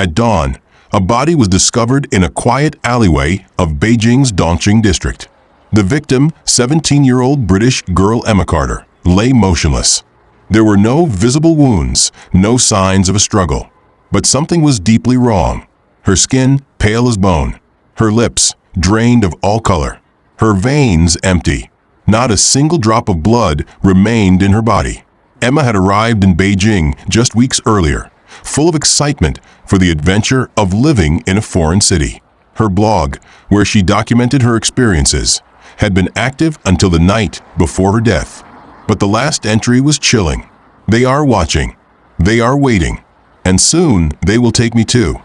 At dawn, a body was discovered in a quiet alleyway of Beijing's Dongqing district. The victim, 17-year-old British girl Emma Carter, lay motionless. There were no visible wounds, no signs of a struggle. But something was deeply wrong. Her skin pale as bone, her lips drained of all color, her veins empty. Not a single drop of blood remained in her body. Emma had arrived in Beijing just weeks earlier, full of excitement for the adventure of living in a foreign city. Her blog, where she documented her experiences, had been active until the night before her death. But the last entry was chilling. They are watching. They are waiting. And soon they will take me too.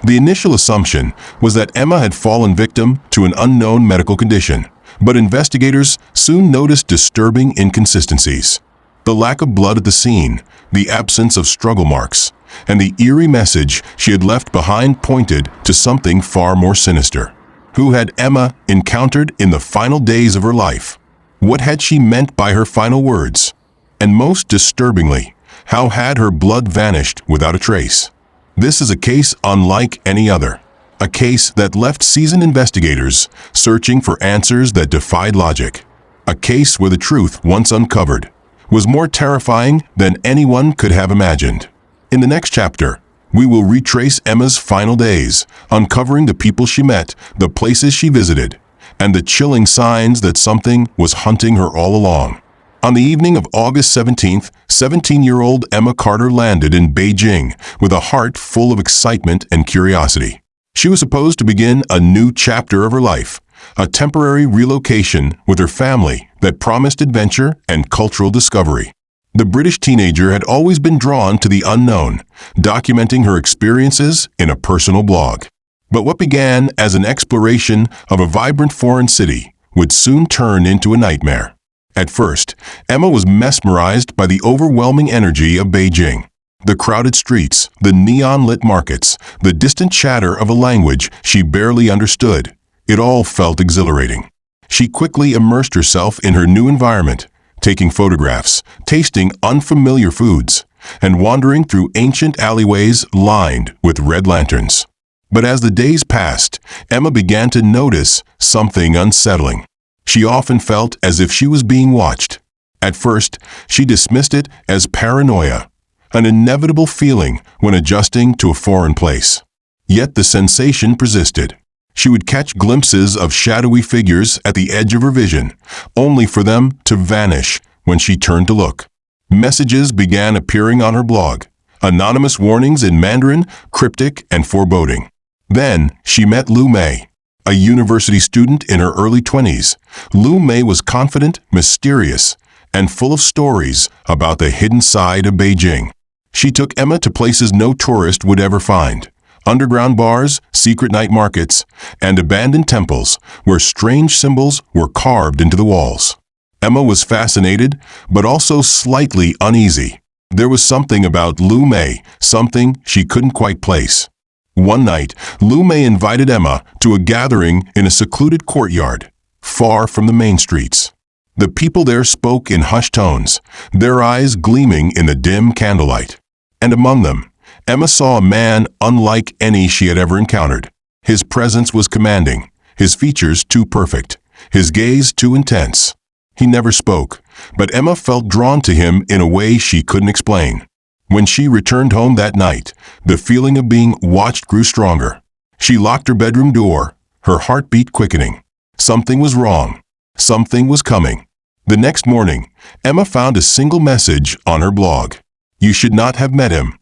The initial assumption was that Emma had fallen victim to an unknown medical condition, but investigators soon noticed disturbing inconsistencies. The lack of blood at the scene, the absence of struggle marks, and the eerie message she had left behind pointed to something far more sinister. Who had Emma encountered in the final days of her life? What had she meant by her final words? And most disturbingly, how had her blood vanished without a trace? This is a case unlike any other. A case that left seasoned investigators searching for answers that defied logic. A case where the truth, once uncovered, was more terrifying than anyone could have imagined. In the next chapter, we will retrace Emma's final days, uncovering the people she met, the places she visited, and the chilling signs that something was hunting her all along. On the evening of August 17th, 17-year-old Emma Carter landed in Beijing with a heart full of excitement and curiosity. She was supposed to begin a new chapter of her life, a temporary relocation with her family that promised adventure and cultural discovery. The British teenager had always been drawn to the unknown, documenting her experiences in a personal blog. But what began as an exploration of a vibrant foreign city would soon turn into a nightmare. At first, Emma was mesmerized by the overwhelming energy of Beijing. The crowded streets, the neon-lit markets, the distant chatter of a language she barely understood. It all felt exhilarating. She quickly immersed herself in her new environment, taking photographs, tasting unfamiliar foods, and wandering through ancient alleyways lined with red lanterns. But as the days passed, Emma began to notice something unsettling. She often felt as if she was being watched. At first, she dismissed it as paranoia, an inevitable feeling when adjusting to a foreign place. Yet the sensation persisted. She would catch glimpses of shadowy figures at the edge of her vision, only for them to vanish when she turned to look. Messages began appearing on her blog, anonymous warnings in Mandarin, cryptic and foreboding. Then she met Lu Mei, a university student in her early 20s. Lu Mei was confident, mysterious, and full of stories about the hidden side of Beijing. She took Emma to places no tourist would ever find. Underground bars, secret night markets, and abandoned temples where strange symbols were carved into the walls. Emma was fascinated, but also slightly uneasy. There was something about Lu Mei, something she couldn't quite place. One night, Lu Mei invited Emma to a gathering in a secluded courtyard, far from the main streets. The people there spoke in hushed tones, their eyes gleaming in the dim candlelight. And among them, Emma saw a man unlike any she had ever encountered. His presence was commanding, his features too perfect, his gaze too intense. He never spoke, but Emma felt drawn to him in a way she couldn't explain. When she returned home that night, the feeling of being watched grew stronger. She locked her bedroom door, her heartbeat quickening. Something was wrong. Something was coming. The next morning, Emma found a single message on her blog. "You should not have met him."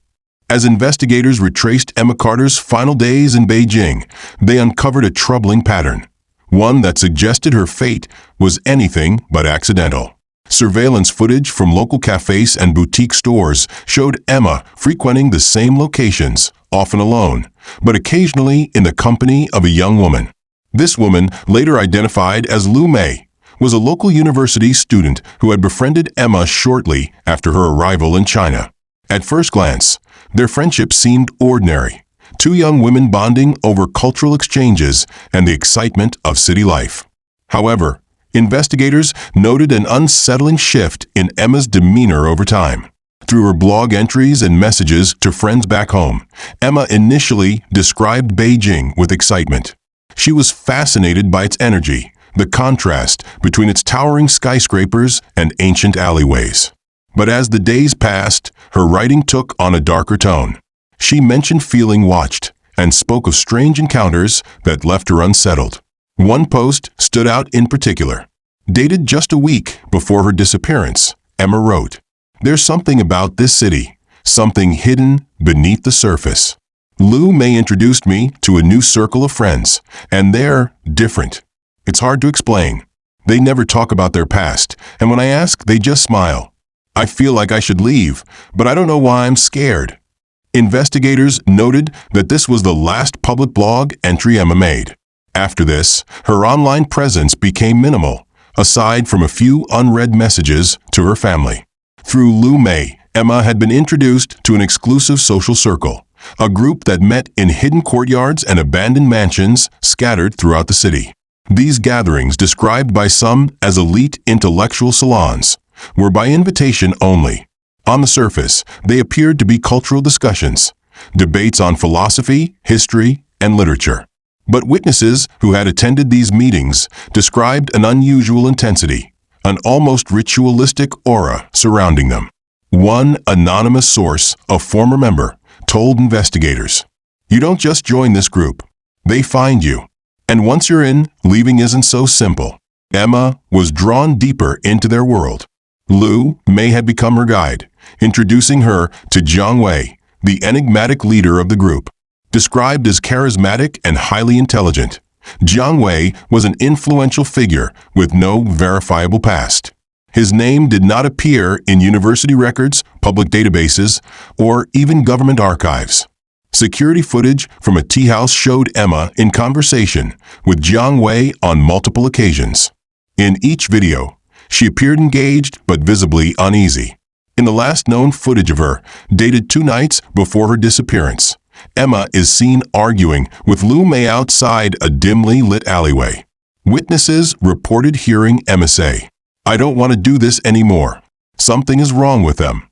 As investigators retraced Emma Carter's final days in Beijing, they uncovered a troubling pattern, one that suggested her fate was anything but accidental. Surveillance footage from local cafes and boutique stores showed Emma frequenting the same locations, often alone, but occasionally in the company of a young woman. This woman, later identified as Lu Mei, was a local university student who had befriended Emma shortly after her arrival in China. At first glance, their friendship seemed ordinary, two young women bonding over cultural exchanges and the excitement of city life. However, investigators noted an unsettling shift in Emma's demeanor over time. Through her blog entries and messages to friends back home, Emma initially described Beijing with excitement. She was fascinated by its energy, the contrast between its towering skyscrapers and ancient alleyways. But as the days passed, her writing took on a darker tone. She mentioned feeling watched and spoke of strange encounters that left her unsettled. One post stood out in particular. Dated just a week before her disappearance, Emma wrote, "There's something about this city, something hidden beneath the surface. Lu Mei introduced me to a new circle of friends, and they're different. It's hard to explain. They never talk about their past, and when I ask, they just smile. I feel like I should leave, but I don't know why I'm scared." Investigators noted that this was the last public blog entry Emma made. After this, her online presence became minimal, aside from a few unread messages to her family. Through Lu Mei, Emma had been introduced to an exclusive social circle, a group that met in hidden courtyards and abandoned mansions scattered throughout the city. These gatherings, described by some as elite intellectual salons, were by invitation only. On the surface, they appeared to be cultural discussions, debates on philosophy, history, and literature. But witnesses who had attended these meetings described an unusual intensity, an almost ritualistic aura surrounding them. One anonymous source, a former member, told investigators, "You don't just join this group. They find you. And once you're in, leaving isn't so simple." Emma was drawn deeper into their world. Lu Mei had become her guide, introducing her to Jiang Wei, the enigmatic leader of the group. Described as charismatic and highly intelligent, Jiang Wei was an influential figure with no verifiable past. His name did not appear in university records, public databases, or even government archives. Security footage from a tea house showed Emma in conversation with Jiang Wei on multiple occasions. In each video, she appeared engaged but visibly uneasy. In the last known footage of her, dated 2 nights before her disappearance, Emma is seen arguing with Lu Mei outside a dimly lit alleyway. Witnesses reported hearing Emma say, "I don't want to do this anymore. Something is wrong with them."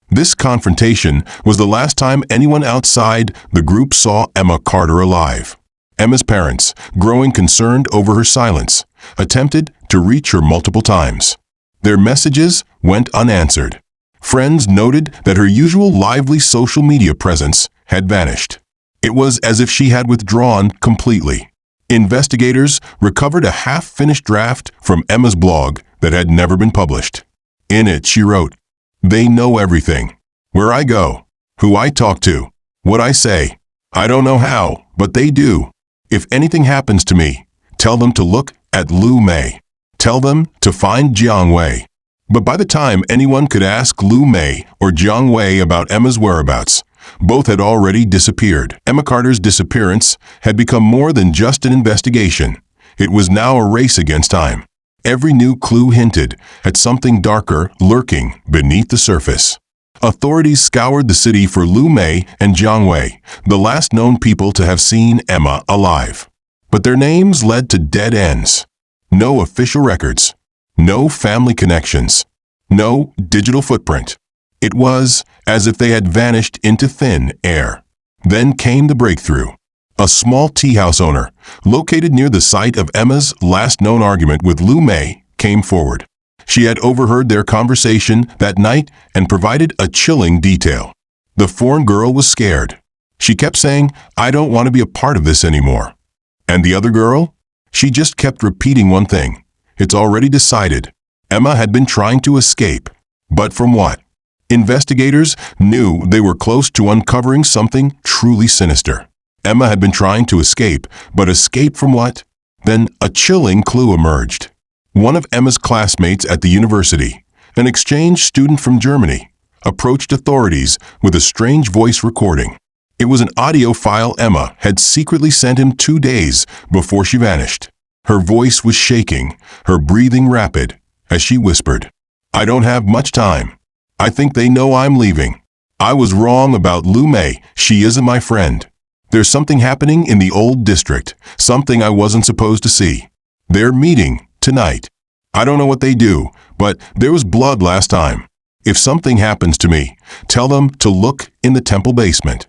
This confrontation was the last time anyone outside the group saw Emma Carter alive. Emma's parents, growing concerned over her silence, attempted to reach her multiple times. Their messages went unanswered. Friends noted that her usual lively social media presence had vanished. It was as if she had withdrawn completely. Investigators recovered a half-finished draft from Emma's blog that had never been published. In it, she wrote, "They know everything. Where I go, who I talk to, what I say. I don't know how, but they do. If anything happens to me, tell them to look at Lu Mei. Tell them to find Jiang Wei." But by the time anyone could ask Lu Mei or Jiang Wei about Emma's whereabouts, both had already disappeared. Emma Carter's disappearance had become more than just an investigation. It was now a race against time. Every new clue hinted at something darker lurking beneath the surface. Authorities scoured the city for Lu Mei and Jiang Wei, the last known people to have seen Emma alive. But their names led to dead ends. No official records. No family connections. No digital footprint. It was as if they had vanished into thin air. Then came the breakthrough. A small tea house owner, located near the site of Emma's last known argument with Lu Mei, came forward. She had overheard their conversation that night and provided a chilling detail. The foreign girl was scared. She kept saying, "I don't want to be a part of this anymore." And the other girl? She just kept repeating one thing. It's already decided. Emma had been trying to escape. But from what? Investigators knew they were close to uncovering something truly sinister. Emma had been trying to escape, but escape from what? Then a chilling clue emerged. One of Emma's classmates at the university, an exchange student from Germany, approached authorities with a strange voice recording. It was an audio file Emma had secretly sent him 2 days before she vanished. Her voice was shaking, her breathing rapid, as she whispered, "I don't have much time. I think they know I'm leaving. I was wrong about Lu Mei. She isn't my friend. There's something happening in the old district, something I wasn't supposed to see. They're meeting tonight. I don't know what they do, but there was blood last time. If something happens to me, tell them to look in the temple basement.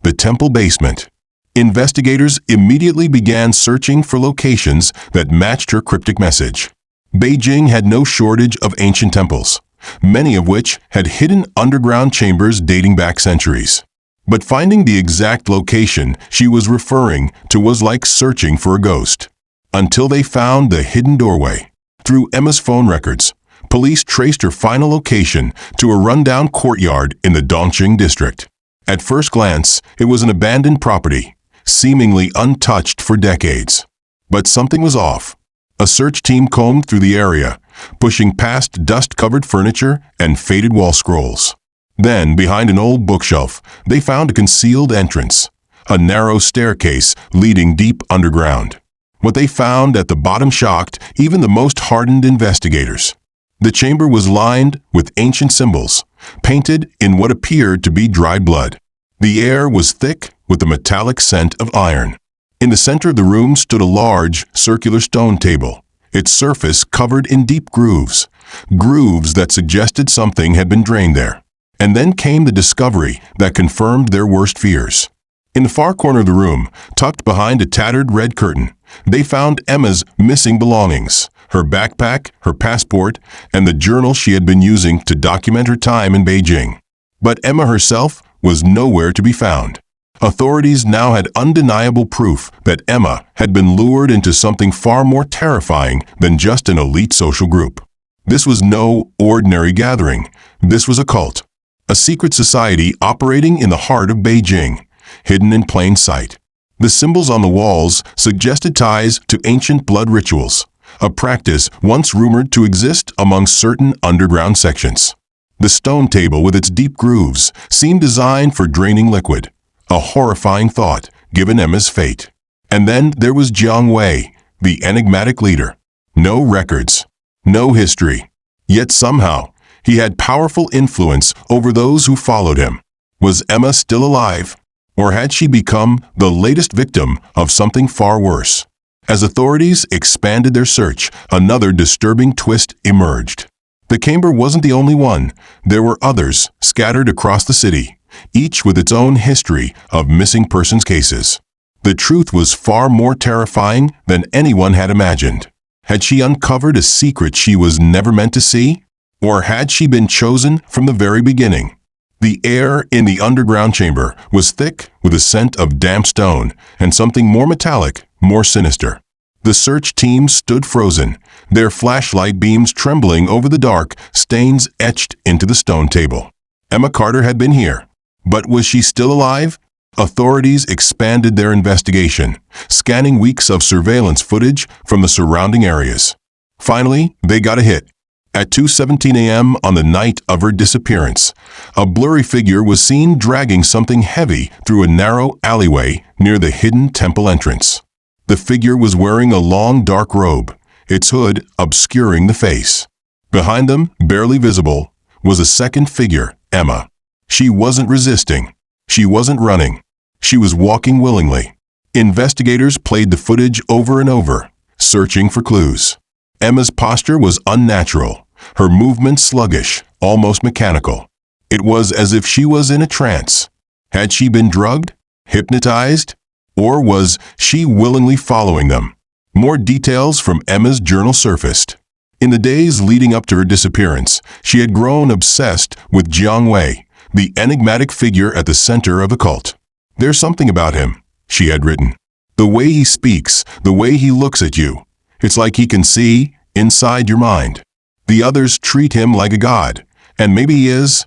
The temple basement. Investigators immediately began searching for locations that matched her cryptic message. Beijing had no shortage of ancient temples, many of which had hidden underground chambers dating back centuries. But finding the exact location she was referring to was like searching for a ghost. Until they found the hidden doorway. Through Emma's phone records, police traced her final location to a rundown courtyard in the Dongqing district. At first glance, it was an abandoned property, seemingly untouched for decades. But something was off. A search team combed through the area, pushing past dust-covered furniture and faded wall scrolls. Then, behind an old bookshelf, they found a concealed entrance, a narrow staircase leading deep underground. What they found at the bottom shocked even the most hardened investigators. The chamber was lined with ancient symbols, painted in what appeared to be dried blood. The air was thick with the metallic scent of iron. In the center of the room stood a large, circular stone table, its surface covered in deep grooves that suggested something had been drained there. And then came the discovery that confirmed their worst fears. In the far corner of the room, tucked behind a tattered red curtain, they found Emma's missing belongings, her backpack, her passport, and the journal she had been using to document her time in Beijing. But Emma herself was nowhere to be found. Authorities now had undeniable proof that Emma had been lured into something far more terrifying than just an elite social group. This was no ordinary gathering. This was a cult. A secret society operating in the heart of Beijing, hidden in plain sight. The symbols on the walls suggested ties to ancient blood rituals, a practice once rumored to exist among certain underground sections. The stone table with its deep grooves seemed designed for draining liquid, a horrifying thought given Emma's fate. And then there was Jiang Wei, the enigmatic leader. No records, no history. Yet somehow, he had powerful influence over those who followed him. Was Emma still alive? Or had she become the latest victim of something far worse? As authorities expanded their search, another disturbing twist emerged. The chamber wasn't the only one. There were others scattered across the city, each with its own history of missing persons cases. The truth was far more terrifying than anyone had imagined. Had she uncovered a secret she was never meant to see? Or had she been chosen from the very beginning? The air in the underground chamber was thick with a scent of damp stone and something more metallic, more sinister. The search team stood frozen, their flashlight beams trembling over the dark stains etched into the stone table. Emma Carter had been here, but was she still alive? Authorities expanded their investigation, scanning weeks of surveillance footage from the surrounding areas. Finally, they got a hit. At 2:17 a.m. on the night of her disappearance, a blurry figure was seen dragging something heavy through a narrow alleyway near the hidden temple entrance. The figure was wearing a long dark robe, its hood obscuring the face. Behind them, barely visible, was a second figure, Emma. She wasn't resisting. She wasn't running. She was walking willingly. Investigators played the footage over and over, searching for clues. Emma's posture was unnatural, her movements sluggish, almost mechanical. It was as if she was in a trance. Had she been drugged? Hypnotized? Or was she willingly following them? More details from Emma's journal surfaced. In the days leading up to her disappearance, she had grown obsessed with Jiang Wei, the enigmatic figure at the center of the cult. "There's something about him," she had written. "The way he speaks, the way he looks at you. It's like he can see inside your mind. The others treat him like a god, and maybe he is."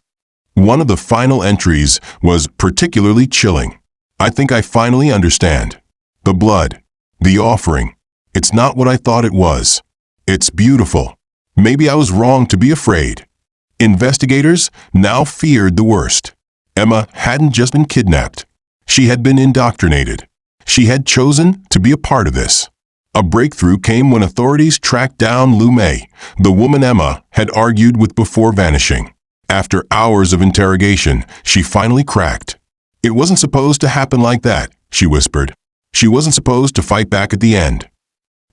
One of the final entries was particularly chilling. "I think I finally understand. The blood, the offering. It's not what I thought it was. It's beautiful. Maybe I was wrong to be afraid." Investigators now feared the worst. Emma hadn't just been kidnapped. She had been indoctrinated. She had chosen to be a part of this. A breakthrough came when authorities tracked down Lu Mei, the woman Emma had argued with before vanishing. After hours of interrogation, she finally cracked. "It wasn't supposed to happen like that," she whispered. "She wasn't supposed to fight back at the end."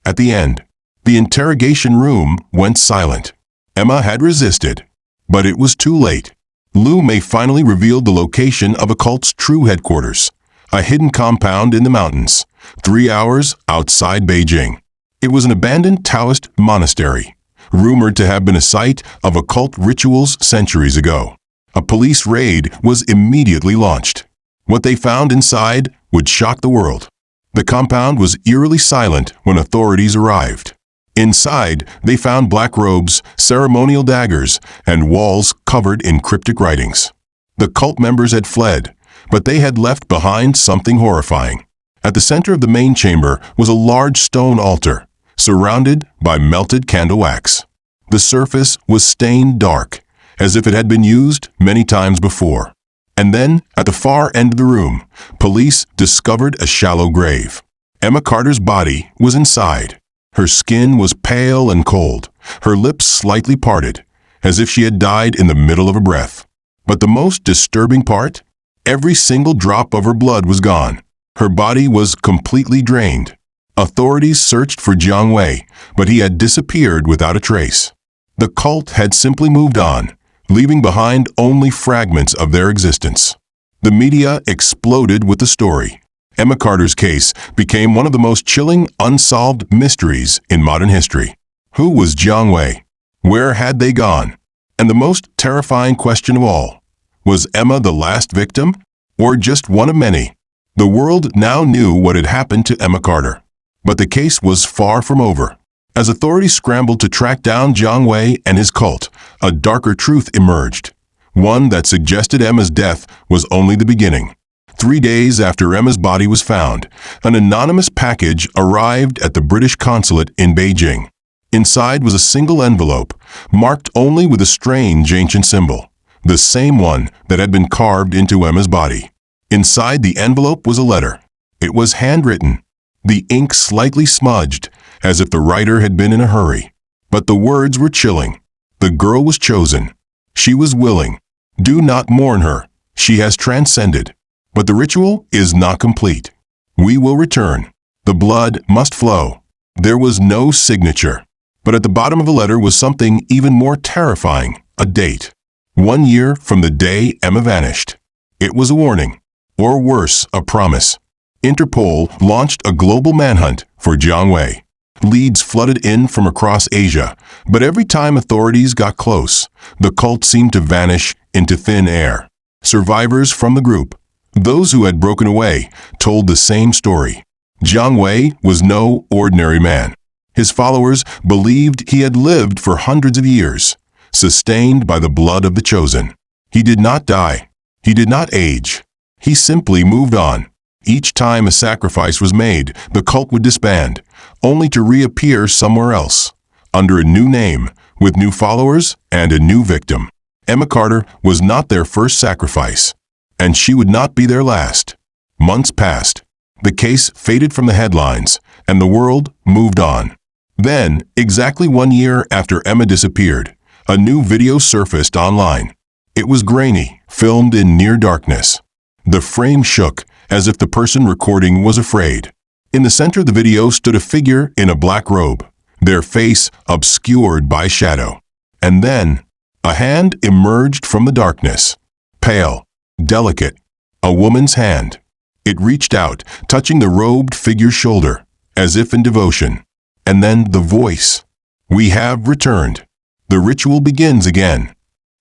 At the end, the interrogation room went silent. Emma had resisted, But it was too late. Liu Mei finally revealed the location of a cult's true headquarters, a hidden compound in the mountains, 3 hours outside Beijing. It was an abandoned Taoist monastery, rumored to have been a site of occult rituals centuries ago. A police raid was immediately launched. What they found inside would shock the world. The compound was eerily silent when authorities arrived. Inside, they found black robes, ceremonial daggers, and walls covered in cryptic writings. The cult members had fled, but they had left behind something horrifying. At the center of the main chamber was a large stone altar, surrounded by melted candle wax. The surface was stained dark, as if it had been used many times before. And then, at the far end of the room, police discovered a shallow grave. Emma Carter's body was inside. Her skin was pale and cold, her lips slightly parted, as if she had died in the middle of a breath. But the most disturbing part? Every single drop of her blood was gone. Her body was completely drained. Authorities searched for Jiang Wei, but he had disappeared without a trace. The cult had simply moved on, leaving behind only fragments of their existence. The media exploded with the story. Emma Carter's case became one of the most chilling, unsolved mysteries in modern history. Who was Jiang Wei? Where had they gone? And the most terrifying question of all, was Emma the last victim, or just one of many? The world now knew what had happened to Emma Carter. But the case was far from over. As authorities scrambled to track down Jiang Wei and his cult, a darker truth emerged, one that suggested Emma's death was only the beginning. 3 days after Emma's body was found, an anonymous package arrived at the British consulate in Beijing. Inside was a single envelope, marked only with a strange ancient symbol, the same one that had been carved into Emma's body. Inside the envelope was a letter. It was handwritten, the ink slightly smudged, as if the writer had been in a hurry. But the words were chilling. The girl was chosen. She was willing. Do not mourn her. She has transcended. But the ritual is not complete. We will return. The blood must flow. There was no signature. But at the bottom of the letter was something even more terrifying, a date. 1 year from the day Emma vanished. It was a warning, or worse, a promise. Interpol launched a global manhunt for Jiang Wei. Leads flooded in from across Asia, but every time authorities got close, the cult seemed to vanish into thin air. Survivors from the group, those who had broken away, told the same story. Jiang Wei was no ordinary man. His followers believed he had lived for hundreds of years, sustained by the blood of the chosen. He did not die. He did not age. He simply moved on. Each time a sacrifice was made, the cult would disband, only to reappear somewhere else, under a new name, with new followers and a new victim. Emma Carter was not their first sacrifice, and she would not be their last. Months passed. The case faded from the headlines, and the world moved on. Then, exactly 1 year after Emma disappeared, a new video surfaced online. It was grainy, filmed in near darkness. The frame shook, as if the person recording was afraid. In the center of the video stood a figure in a black robe, their face obscured by shadow. And then, a hand emerged from the darkness, pale, delicate, a woman's hand. It reached out, touching the robed figure's shoulder, as if in devotion. And then the voice. We have returned. The ritual begins again.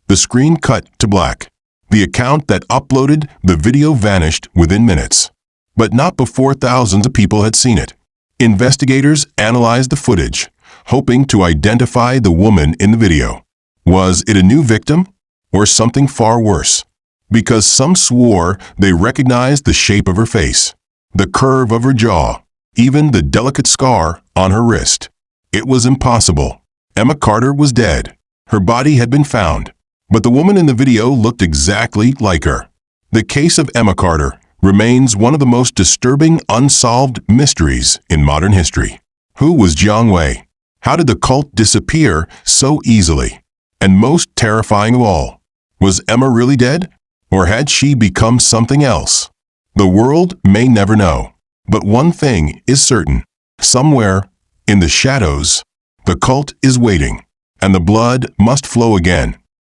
The screen cut to black. The account that uploaded the video vanished within minutes. But not before thousands of people had seen it. Investigators analyzed the footage, hoping to identify the woman in the video. Was it a new victim, or something far worse? Because some swore they recognized the shape of her face, the curve of her jaw, even the delicate scar on her wrist. It was impossible. Emma Carter was dead. Her body had been found, but the woman in the video looked exactly like her. The case of Emma Carter remains one of the most disturbing unsolved mysteries in modern history. Who was Jiang Wei? How did the cult disappear so easily? And most terrifying of all, was Emma really dead? Or had she become something else? The world may never know. But one thing is certain. Somewhere, in the shadows, the cult is waiting, and the blood must flow again.